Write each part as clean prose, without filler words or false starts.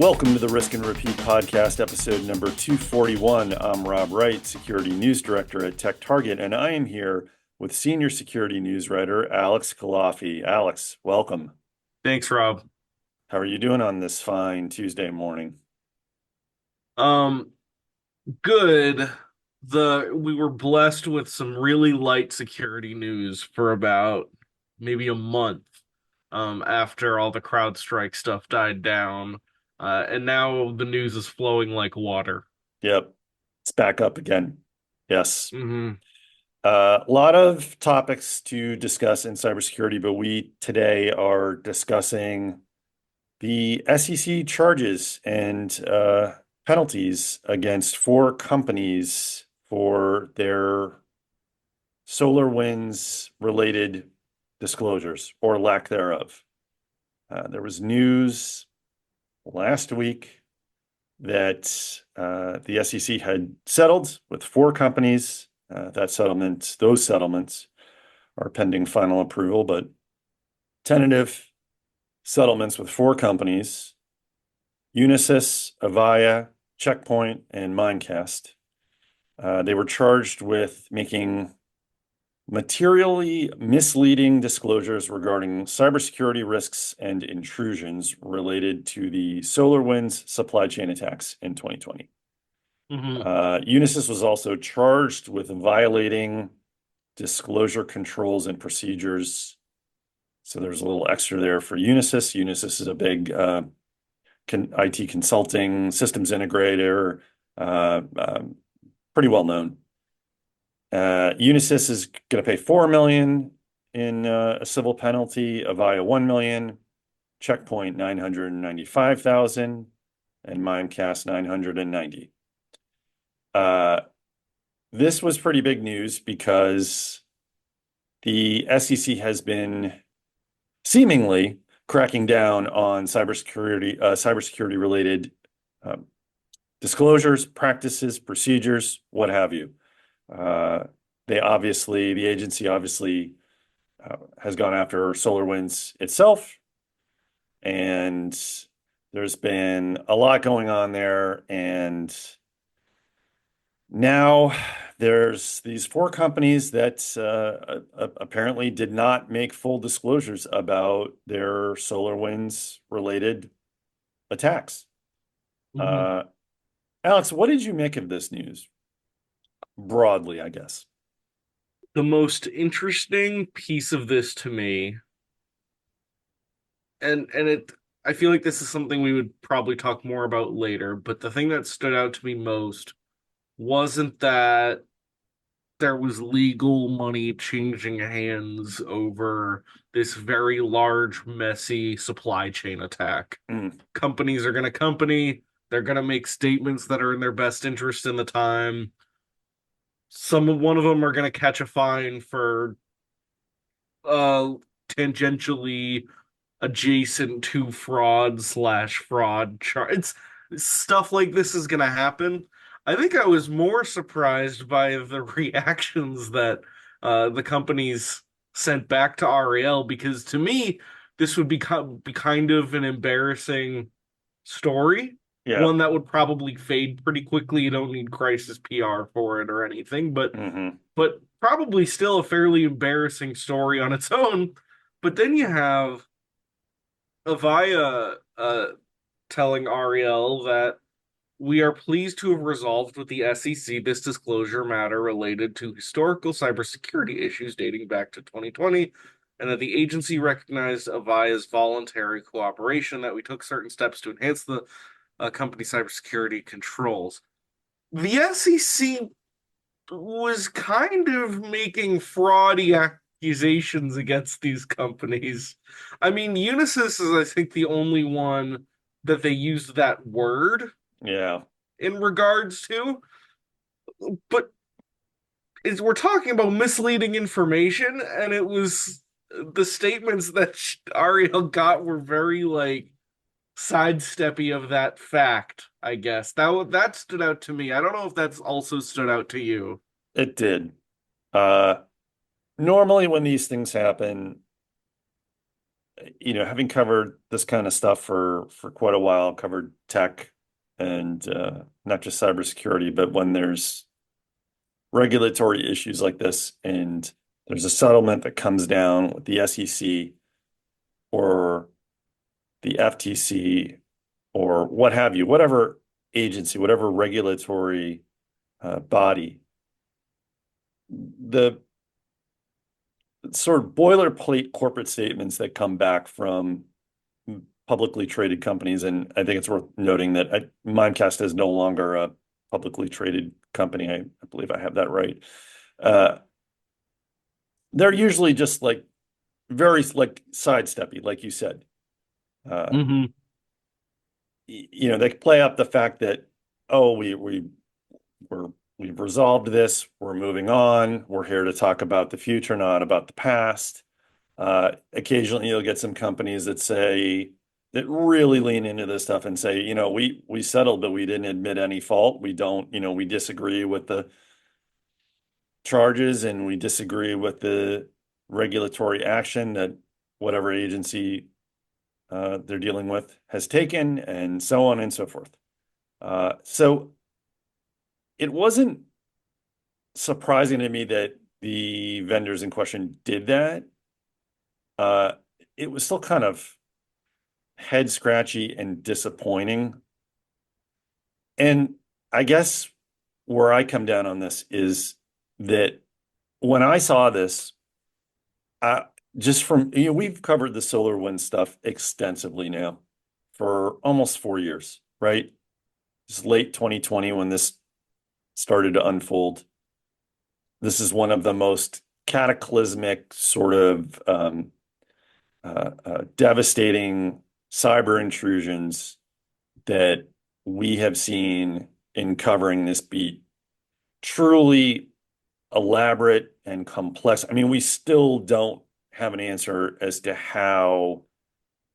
Welcome to the Risk and Repeat podcast, episode number 241. I'm Rob Wright, Security News Director at TechTarget, and I am here with Senior Security News Writer Alex Kalafi. Alex, welcome. Thanks, Rob. How are you doing on this fine Tuesday morning? Um, Good. We were blessed with some really light security news for about maybe a month, after all the CrowdStrike stuff died down. And now the news is flowing like water. Yep, it's back up again. Yes. Hmm. A lot of topics to discuss in cybersecurity, but we today are discussing the SEC charges and penalties against four companies for their Solarwinds related disclosures or lack thereof. There was news last week that the SEC had settled with four companies. Those settlements are pending final approval, but tentative settlements with four companies: Unisys, Avaya, Checkpoint, and Mimecast. They were charged with making materially misleading disclosures regarding cybersecurity risks and intrusions related to the SolarWinds supply chain attacks in 2020. Hmm. Unisys was also charged with violating disclosure controls and procedures. So there's a little extra there for Unisys. Unisys is a big IT consulting systems integrator, pretty well known. Unisys is going to pay $4 million in a civil penalty, Avaya $1 million, Checkpoint $995,000, and Mimecast $990,000. This was pretty big news because the SEC has been seemingly cracking down on cybersecurity related disclosures, practices, procedures, what have you. The agency obviously has gone after SolarWinds itself, and there's been a lot going on there. And now there's these four companies that apparently did not make full disclosures about their SolarWinds related attacks. Hmm. Uh, Alex, what did you make of this news? Broadly, I guess. The most interesting piece of this to me, and I feel like this is something we would probably talk more about later, but the thing that stood out to me most wasn't that there was legal money changing hands over this very large, messy supply chain attack. Mm, Companies are going to company, they're going to make statements that are in their best interest in the time. One of them are going to catch a fine for uh tangentially adjacent to fraud charge. It's stuff like this is going to happen. I think I was more surprised by the reactions that the companies sent back to REL, because to me, this would be kind of an embarrassing story, yeah. one that would probably fade pretty quickly. You don't need crisis PR for it or anything, Hmm. but probably still a fairly embarrassing story on its own. But then you have Avaya telling Ariel that we are pleased to have resolved with the SEC this disclosure matter related to historical cybersecurity issues dating back to 2020, and that the agency recognized Avaya's voluntary cooperation, that we took certain steps to enhance the company cybersecurity controls. The SEC was kind of making fraudy accusations against these companies. I mean, Unisys is, I think, the only one that they used that word Yeah. in regards to, but we're talking about misleading information, and it was the statements that Ariel got were very like sidesteppy of that fact. I guess that stood out to me. I don't know if that's also stood out to you. It did. Uh, Normally when these things happen, having covered this kind of stuff for quite a while, covered tech and not just cybersecurity, but when there's regulatory issues like this and there's a settlement that comes down with the SEC or the FTC or what have you, whatever agency, whatever regulatory body, the sort of boilerplate corporate statements that come back from publicly traded companies, and I think it's worth noting that Mimecast is no longer a publicly traded company. I believe I have that right. Uh, they're usually just like very like sidesteppy, like you said. Uh, Hmm. they play up the fact that, oh, we're we've resolved this, we're moving on, we're here to talk about the future, not about the past. Occasionally you'll get some companies that really lean into this stuff and say, we settled, but we didn't admit any fault. We don't, we disagree with the charges and we disagree with the regulatory action that whatever agency they're dealing with has taken, and so on and so forth. So it wasn't surprising to me that the vendors in question did that. Uh, it was still kind of head scratchy and disappointing. And I guess where I come down on this is that when I saw this, I just from, we've covered the SolarWinds stuff extensively now for almost 4 years, right? It's late 2020 when this started to unfold. This is one of the most cataclysmic, sort of devastating cyber intrusions that we have seen in covering this beat. Truly elaborate and complex. I mean, we still don't have an answer as to how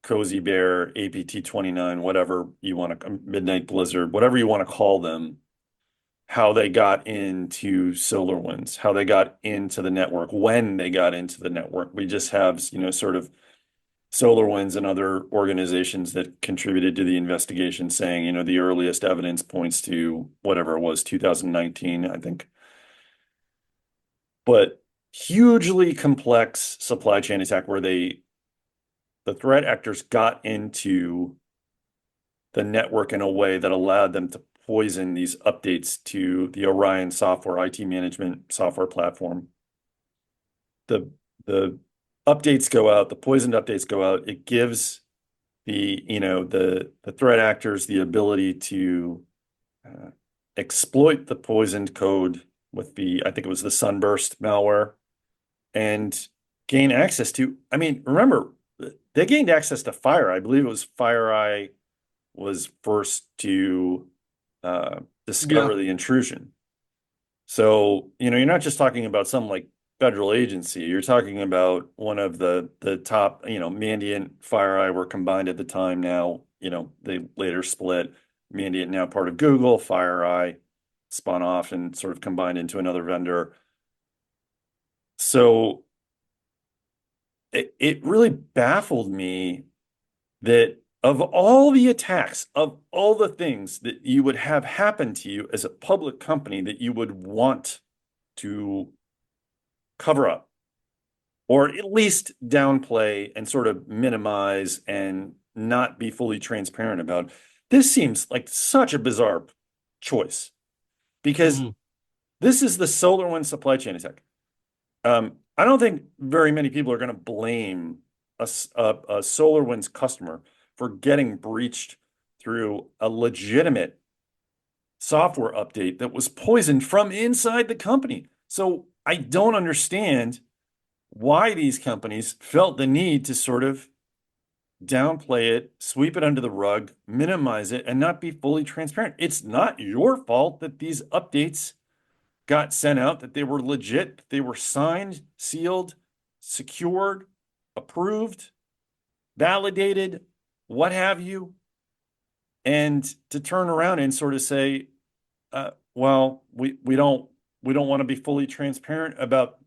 Cozy Bear, APT-29, whatever you want to, Midnight Blizzard, whatever you want to call them, how they got into SolarWinds, how they got into the network, when they got into the network. We just have, sort of SolarWinds and other organizations that contributed to the investigation saying, the earliest evidence points to whatever it was, 2019, I think. But hugely complex supply chain attack where the threat actors got into the network in a way that allowed them to poison these updates to the Orion software, IT management software platform. The updates go out, the poisoned updates go out. It gives the threat actors the ability to uh, exploit the poisoned code with I think it was the Sunburst malware, and gain access to, I mean, remember, they gained access to Fire. I believe it was FireEye was first to Yeah. discover the intrusion. So, you're not just talking about some like federal agency. You're talking about one of the top, Mandiant, FireEye were combined at the time. Now, they later split. Mandiant now part of Google, FireEye spun off and sort of combined into another vendor. So it really baffled me that of all the attacks, of all the things that you would have happen to you as a public company that you would want to cover up or at least downplay and sort of minimize and not be fully transparent about, this seems like such a bizarre choice because Hmm. this is the SolarWinds supply chain attack. I don't think very many people are going to blame a SolarWinds customer for getting breached through a legitimate software update that was poisoned from inside the company. So I don't understand why these companies felt the need to sort of downplay it, sweep it under the rug, minimize it, and not be fully transparent. It's not your fault that these updates got sent out, that they were legit, they were signed, sealed, secured, approved, validated, what have you. And to turn around and sort of say, well, we don't want to be fully transparent about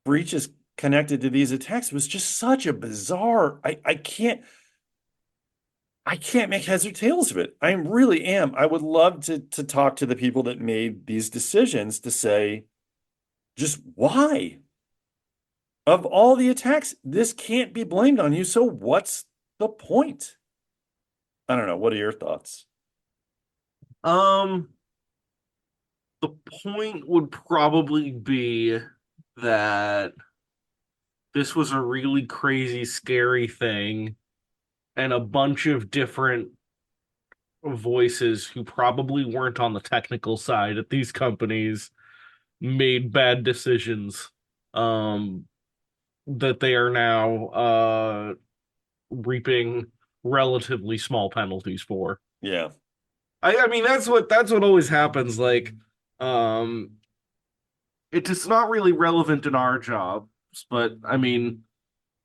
breaches connected to these attacks was just such a bizarre. I can't make heads or tails of it. I really am. I would love to talk to the people that made these decisions to say just why. Of all the attacks, this can't be blamed on you. So what's the point? I don't know. What are your thoughts? Um, the point would probably be that this was a really crazy, scary thing, and a bunch of different voices who probably weren't on the technical side at these companies made bad decisions um that they are now reaping relatively small penalties for. Yeah. I mean that's what always happens. Like um it's not really relevant in our jobs, but I mean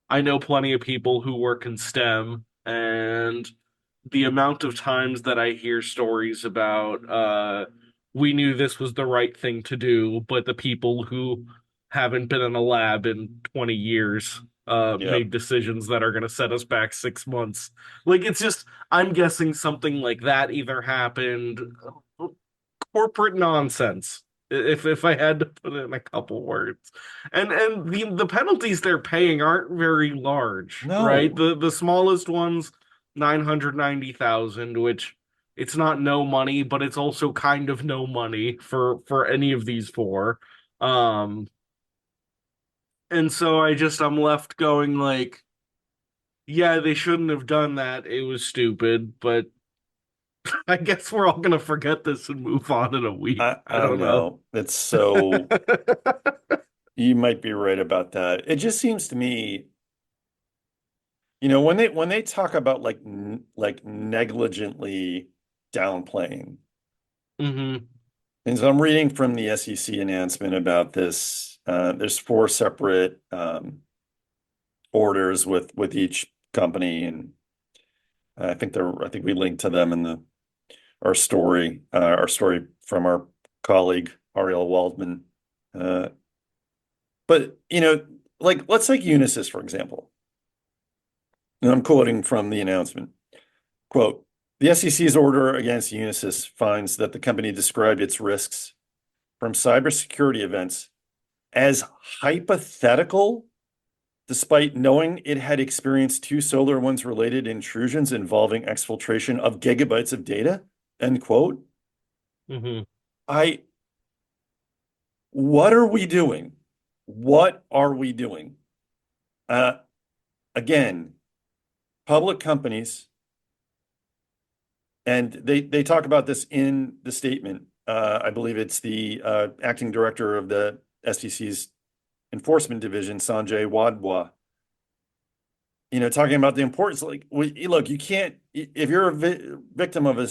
I know plenty of people who work in STEM, and the amount of times that I hear stories about we knew this was the right thing to do, but the people who haven't been in a lab in 20 years Yeah. made decisions that are going to set us back 6 months. Like it's just I'm guessing something like that either happened corporate nonsense. If I had to put it in a couple words, and the penalties they're paying aren't very large, right? No. The smallest ones, 990,000, which it's not no money, but it's also kind of no money for any of these four. Um, and so I'm left going like, yeah, they shouldn't have done that. It was stupid, but I guess we're all gonna forget this and move on in a week. I I don't don't know. know. It's so you might be right about that. It just seems to me, when they talk about like negligently downplaying. hmm And so I'm reading from the SEC announcement about this. There's four separate orders with each company, and I think we linked to them in our story from our colleague Ariel Waldman. Uh, but like let's take Unisys for example. And I'm quoting from the announcement. Quote, the SEC's order against Unisys finds that the company described its risks from cybersecurity events as hypothetical, despite knowing it had experienced two SolarWinds related intrusions involving exfiltration of gigabytes of data. End quote. hmm I, what are we doing? What are we doing? Uh, Again, public companies, and they talk about this in the statement. I believe it's the acting director of the SEC's enforcement division, Sanjay Wadhwa, talking about the importance. Like, look, you can't, if you're a victim of a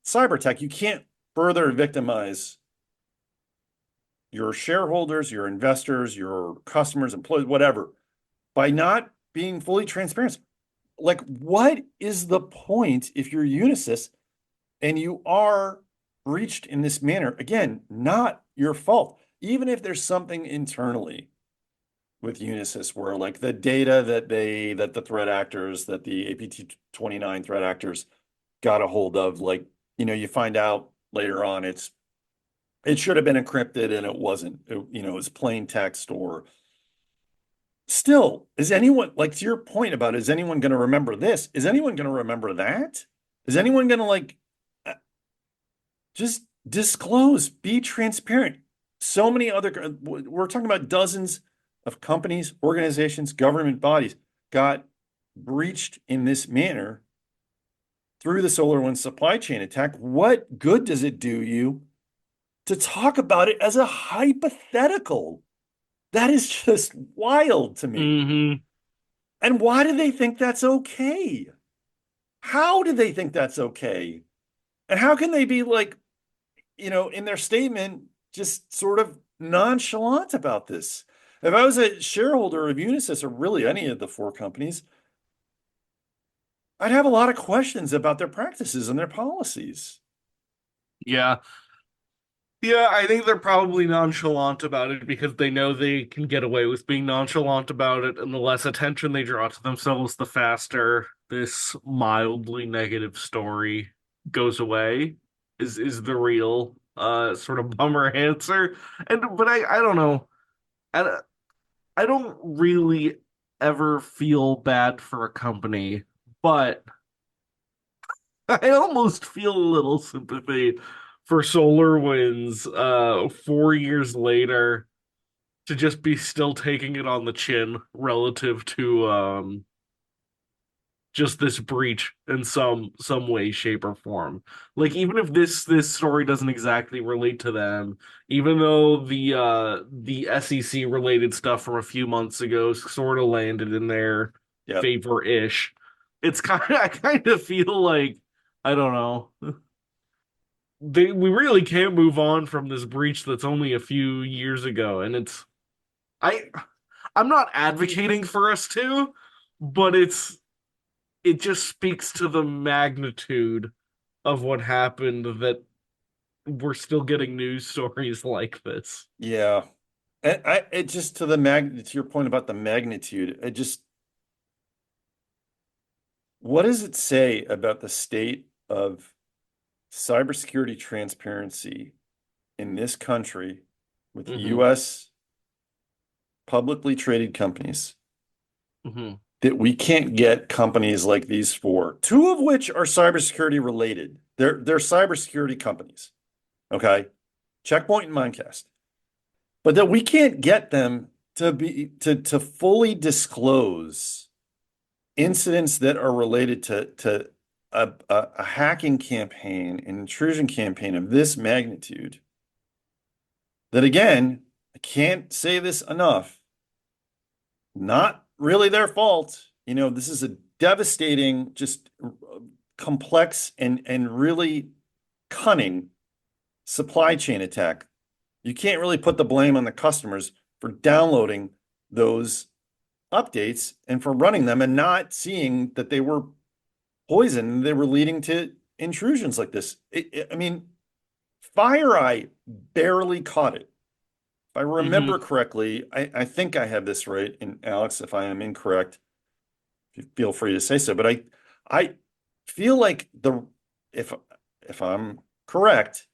cyber attack, you can't further victimize your shareholders, your investors, your customers, employees, whatever, by not being fully transparent. Like, what is the point if you're Unisys and you are breached in this manner? Again, not your fault. Even if there's something internally with Unisys where like the data that the threat actors, that the APT29 threat actors got a hold of, like, you find out later on it should have been encrypted and it wasn't. It was plain text. Or still, is anyone, like, to your point about, is anyone going to remember this? Is anyone going to remember that? Is anyone going to like just disclose, be transparent? So many other, we're talking about dozens of companies, organizations, government bodies got breached in this manner through the SolarWinds supply chain attack. What good does it do you to talk about it as a hypothetical? That is just wild to me. hmm And why do they think that's okay? How do they think that's okay? And how can they be like, in their statement, just sort of nonchalant about this? If I was a shareholder of Unisys or really any of the four companies, I'd have a lot of questions about their practices and their policies. Yeah. Yeah, I think they're probably nonchalant about it because they know they can get away with being nonchalant about it, and the less attention they draw to themselves, the faster this mildly negative story goes away. Is the real sort of bummer answer. And but I don't know. I I don't really ever feel bad for a company, but I almost feel a little sympathy for Solarwinds 4 years later to just be still taking it on the chin relative to just this breach in some way, shape, or form. Like even if this story doesn't exactly relate to them, even though the SEC related stuff from a few months ago sort of landed in their Yep. favor-ish, it's kind of I kind of feel like I don't know. We really can't move on from this breach that's only a few years ago, and I I'm not advocating for us to, but it just speaks to the magnitude of what happened that we're still getting news stories like this. Yeah. And it just to your point about the magnitude, what does it say about the state of cybersecurity transparency in this country with Hmm. US publicly traded companies Hmm. that we can't get companies like these four, two of which are cybersecurity related. They're cybersecurity companies. Okay. Checkpoint and Mimecast. But that we can't get them to fully disclose incidents that are related to a hacking campaign, an intrusion campaign of this magnitude. That again, I can't say this enough, not really their fault. This is a devastating, just complex and really cunning supply chain attack. You can't really put the blame on the customers for downloading those updates and for running them and not seeing that they were poison. They were leading to intrusions like this. I mean, FireEye barely caught it. If I remember Hmm. correctly, I think I have this right. And Alex, if I am incorrect, feel free to say so. But I feel like if if I'm correct,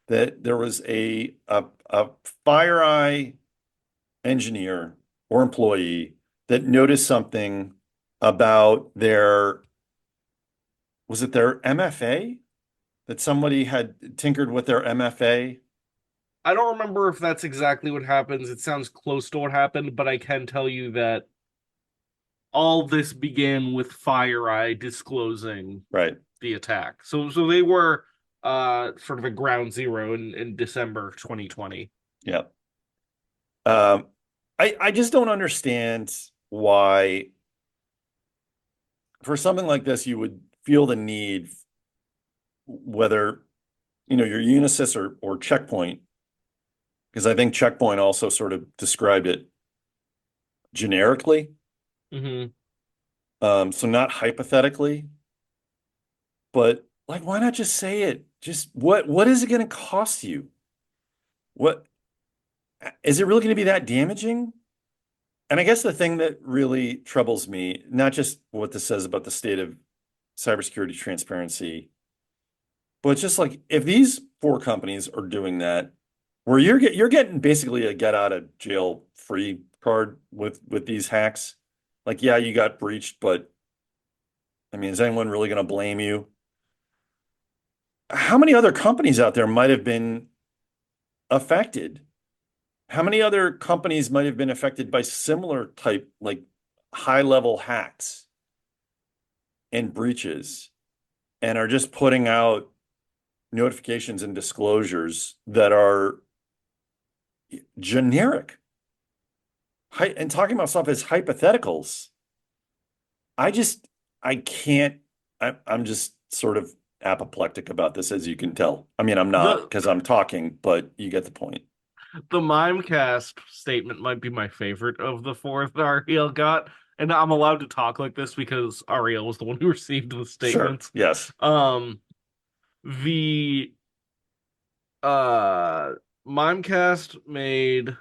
that there was a FireEye engineer or employee that noticed something about was it their MFA? That somebody had tinkered with their MFA? I don't remember if that's exactly what happens. It sounds close to what happened, but I can tell you that all this began with FireEye disclosing Right. the attack. So they were sort of a ground zero in December 2020. Yeah. Um, I just don't understand why for something like this you would feel the need, whether your Unisys or Checkpoint, because I think Checkpoint also sort of described it generically, Hmm. so not hypothetically, but like why not just say it? Just what is it going to cost you? What is it really going to be that damaging? And I guess the thing that really troubles me, not just what this says about the state of cybersecurity transparency, but it's just like if these four companies are doing that, where you're getting basically a get out of jail free card with these hacks. Like, yeah, you got breached, but I mean, is anyone really going to blame you? How many other companies out there might have been affected? How many other companies might have been affected by similar type, like high level hacks and breaches, and are just putting out notifications and disclosures that are generic? And talking about stuff as hypotheticals. I just, I can't, I'm just sort of apoplectic about this, as you can tell. I mean, I'm not The because I'm talking, but you get the point. the Mimecast statement might be my favorite of the four that Ariel got, and I'm allowed to talk like this because Ariel was the one who received the Sure. statements. Yes. Um, the uh Mimecast made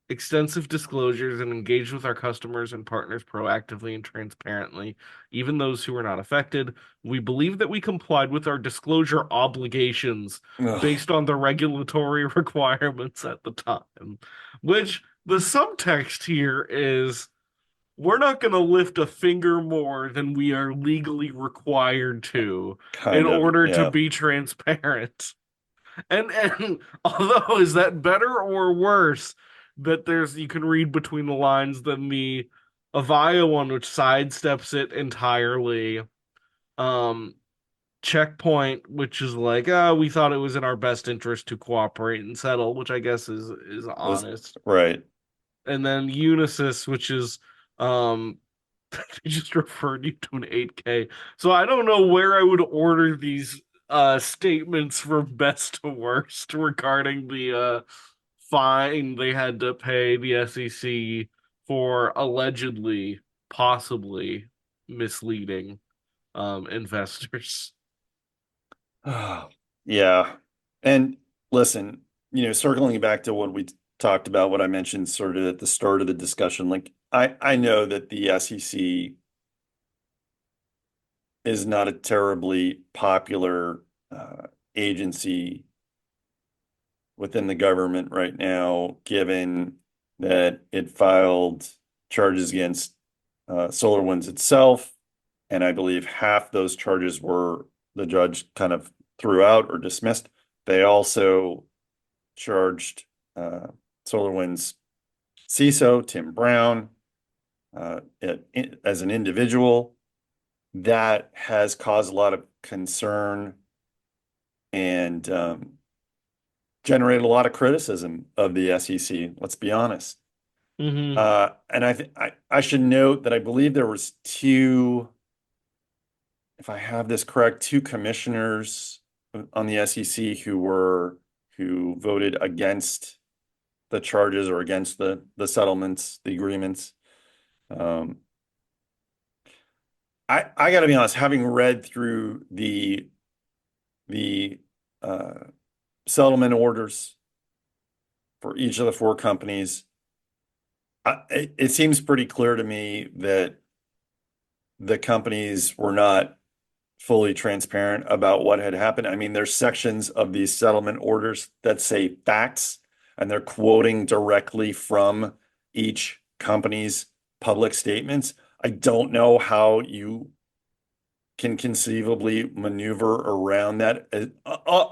extensive disclosures and engaged with our customers and partners proactively and transparently, even those who were not affected. We believe that we complied with our disclosure obligations Ugh, based on the regulatory requirements at the time, which the subtext here is we're not going to lift a finger more than we are legally required to in kind of, order to yeah. be transparent. And although is that better or worse that there's you can read between the lines than the Avaya one, which sidesteps it entirely. Um, Checkpoint, which is like, we thought it was in our best interest to cooperate and settle, which I guess is Was honest. right. And then Unisys, which is um they just referred you to an 8K. So I don't know where I would order these statements from best to worst regarding the fine they had to pay the SEC for allegedly, possibly misleading investors. Yeah. And listen, circling back to what we talked about, what I mentioned sort of at the start of the discussion, like I know that the SEC is not a terribly popular agency within the government right now, given that it filed charges against Solarwinds itself, and I believe half those charges were the judge kind of threw out or dismissed. They also charged SolarWinds CISO Tim Brown as an individual. That has caused a lot of concern and generated a lot of criticism of the SEC. Let's be honest. Hmm. And I should note that I believe there was two, if I have this correct, two commissioners on the SEC who voted against the charges or against the settlements, the agreements. Um, I got to be honest, having read through the uh, settlement orders for each of the four companies, it seems pretty clear to me that the companies were not fully transparent about what had happened. I mean, there's sections of these settlement orders that say facts, and they're quoting directly from each company's public statements. I don't know how you can conceivably maneuver around that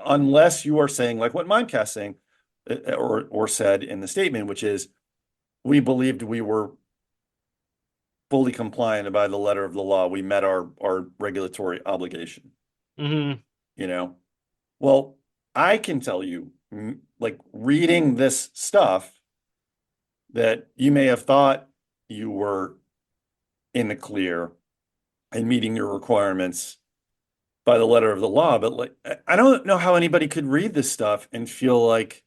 unless you are saying like what Mimecast saying or said in the statement, which is we believed we were fully compliant by the letter of the law. We met our regulatory obligation, Hmm. you know? Well, I can tell you, like reading this stuff, that you may have thought you were in the clear and meeting your requirements by the letter of the law, but like I don't know how anybody could read this stuff and feel like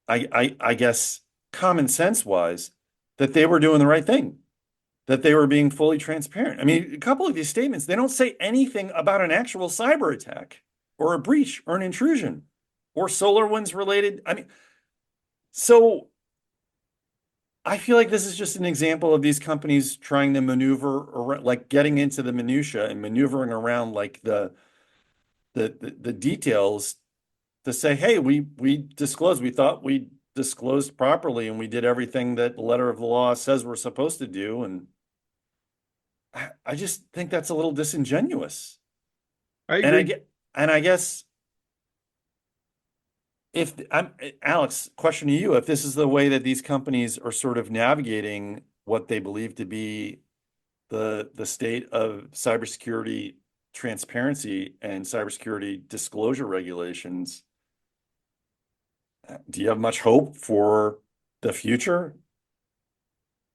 I guess common sense wise that they were doing the right thing, that they were being fully transparent. I mean, a couple of these statements, they don't say anything about an actual cyber attack or a breach or an intrusion or SolarWinds related. I mean, so I feel like this is just an example of these companies trying to maneuver or like getting into the minutia and maneuvering around like the details to say, hey, we disclosed, we thought we disclosed properly and we did everything that the letter of the law says we're supposed to do. And I just think that's a little disingenuous. I And I agree. get, and I guess if I'm Alex, question to you, if this is the way that these companies are sort of navigating what they believe to be the state of cybersecurity transparency and cybersecurity disclosure regulations, do you have much hope for the future?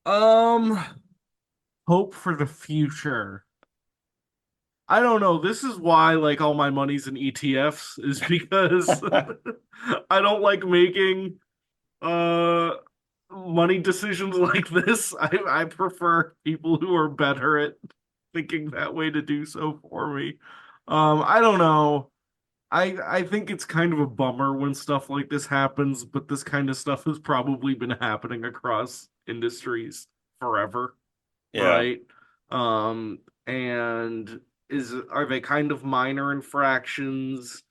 Um, Hope for the future. I don't know. This is why like all my money's in ETFs is because I don't like making uh money decisions like this. I prefer people who are better at thinking that way to do so for me. I don't know. I think it's kind of a bummer when stuff like this happens, but this kind of stuff has probably been happening across industries forever, Yeah, right? And is are they kind of minor infractions?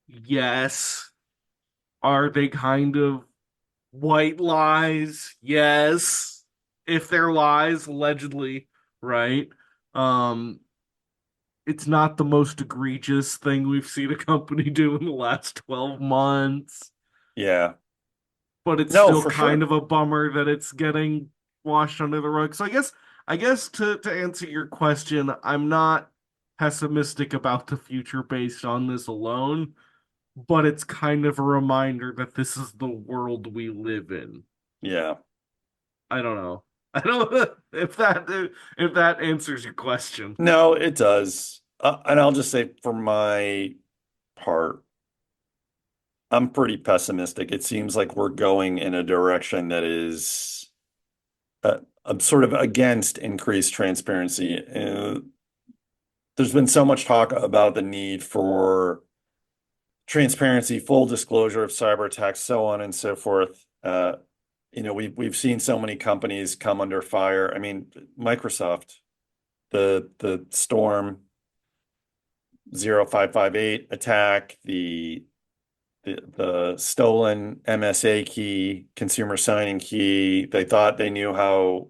Yes. Are they kind of white lies? Yes. If they're lies, allegedly, right? Um, it's not the most egregious thing we've seen a company do in the last 12 months, yeah. but it's No, still for kind sure. of a bummer that it's getting washed under the rug. So I guess to answer your question, I'm not pessimistic about the future based on this alone, but it's kind of a reminder that this is the world we live in. Yeah. I don't know. I don't know if that answers your question. No, it does. And I'll just say for my part, I'm pretty pessimistic. It seems like we're going in a direction that is sort of against increased transparency. There's been so much talk about the need for transparency, full disclosure of cyber attacks, so on and so forth. We've seen so many companies come under fire. I mean, Microsoft, the Storm 0558 attack, the stolen MSA key, consumer signing key. They thought they knew how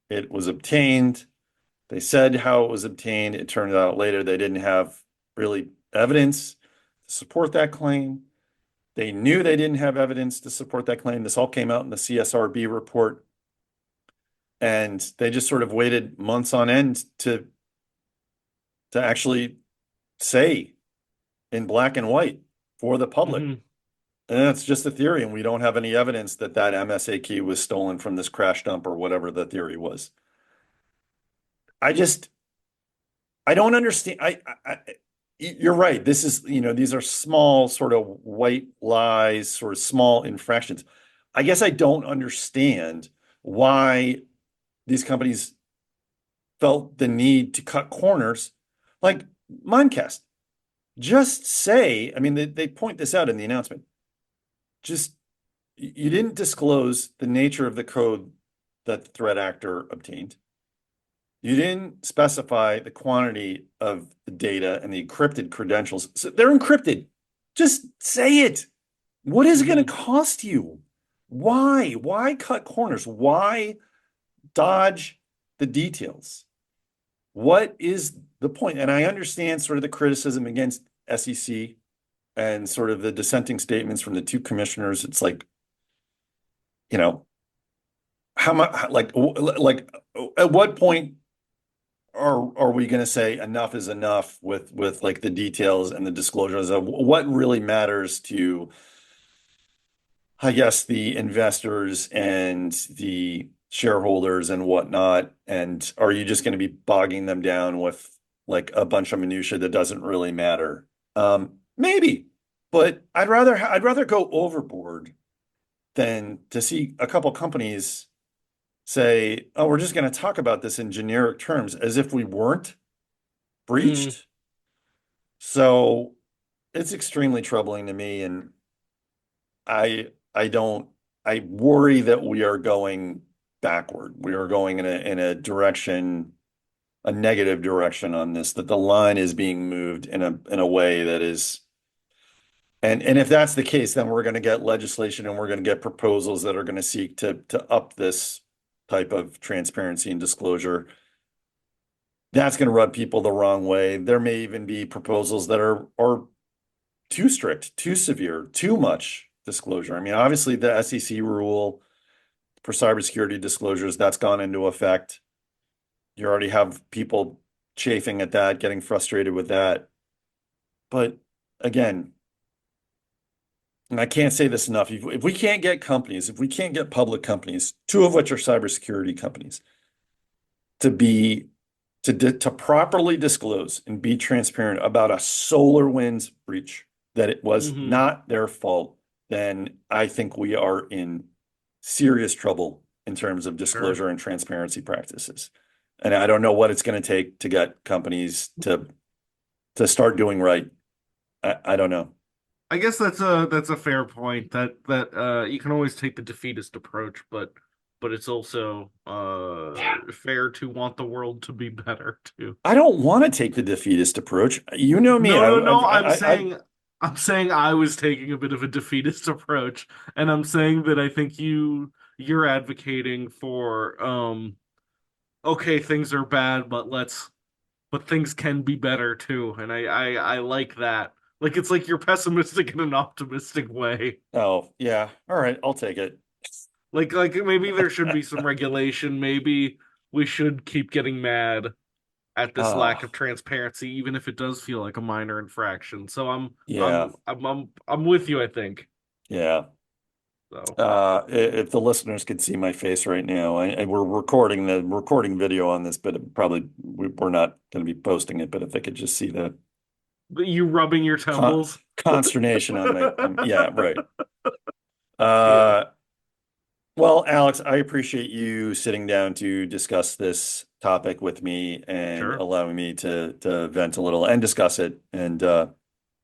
it was obtained. They said how it was obtained. It turned out later they didn't have really evidence to support that claim. They knew they didn't have evidence to support that claim. This all came out in the CSRB report, and they just sort of waited months on end to actually say in black and white for the public. Hmm. And that's just a theory, and we don't have any evidence that that MSA key was stolen from this crash dump or whatever the theory was. I just, I don't understand. You're right. This is, these are small sort of white lies, sort of small infractions. I guess I don't understand why these companies felt the need to cut corners. Like Mimecast, just say, I mean, they point this out in the announcement. Just you didn't disclose the nature of the code that the threat actor obtained. You didn't specify the quantity of the data and the encrypted credentials. So they're encrypted. Just say it. What is it going to Hmm. cost you? Why? Why cut corners? Why dodge the details? What is the point? And I understand sort of the criticism against SEC and sort of the dissenting statements from the two commissioners. It's like, you know, how much, like, at what point are we going to say enough is enough with like the details and the disclosures of what really matters to, I guess, the investors and the shareholders and whatnot? And are you just going to be bogging them down with like a bunch of minutia that doesn't really matter? Maybe, but I'd rather go overboard than to see a couple companies say, "Oh, we're just going to talk about this in generic terms as if we weren't Hmm. breached." So it's extremely troubling to me, and I don't I worry that we are going backward. We are going in a direction, a negative direction on this, that the line is being moved in a way that is, and if that's the case, then we're going to get legislation and we're going to get proposals that are going to seek to up this type of transparency and disclosure. That's going to rub people the wrong way. There may even be proposals that are too strict, too severe, too much disclosure. I mean, obviously the SEC rule for cybersecurity disclosures, that's gone into effect. You already have people chafing at that, getting frustrated with that. But again, and I can't say this enough, if we can't get companies, if we can't get public companies, two of which are cybersecurity companies, to be to properly disclose and be transparent about a Solarwinds breach, that it was Hmm. not their fault, then I think we are in serious trouble in terms of Sure. disclosure and transparency practices. And I don't know what it's going to take to get companies to start doing right. I don't know. I guess that's a fair point that you can always take the defeatist approach, but it's also fair to want the world to be better too. I don't want to take the defeatist approach. You know me. No, no, no. I I'm saying I was taking a bit of a defeatist approach, and I'm saying that I think you're advocating for okay, things are bad, but things can be better too, and I like that. Like it's like you're pessimistic in an optimistic way. oh yeah. All right, I'll take it. Like maybe there should be some regulation. Maybe we should keep getting mad at this lack of Ah, transparency, even if it does feel like a minor infraction. So yeah, I'm with you, I think. yeah. So If the listeners could see my face right now, we're recording the recording video on this, but we're not going to be posting it. But if they could just see the you rubbing your con temples. consternation on my, yeah, right. Yeah, Uh, well, Alex, I appreciate you sitting down to discuss this topic with me and sure. allowing me to vent a little and discuss it and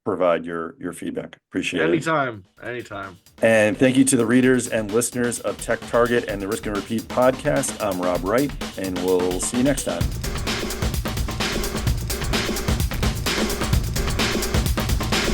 provide your feedback. Appreciate it. Anytime, anytime. And thank you to the readers and listeners of Tech Target and the Risk and Repeat podcast. I'm Rob Wright, and we'll see you next time.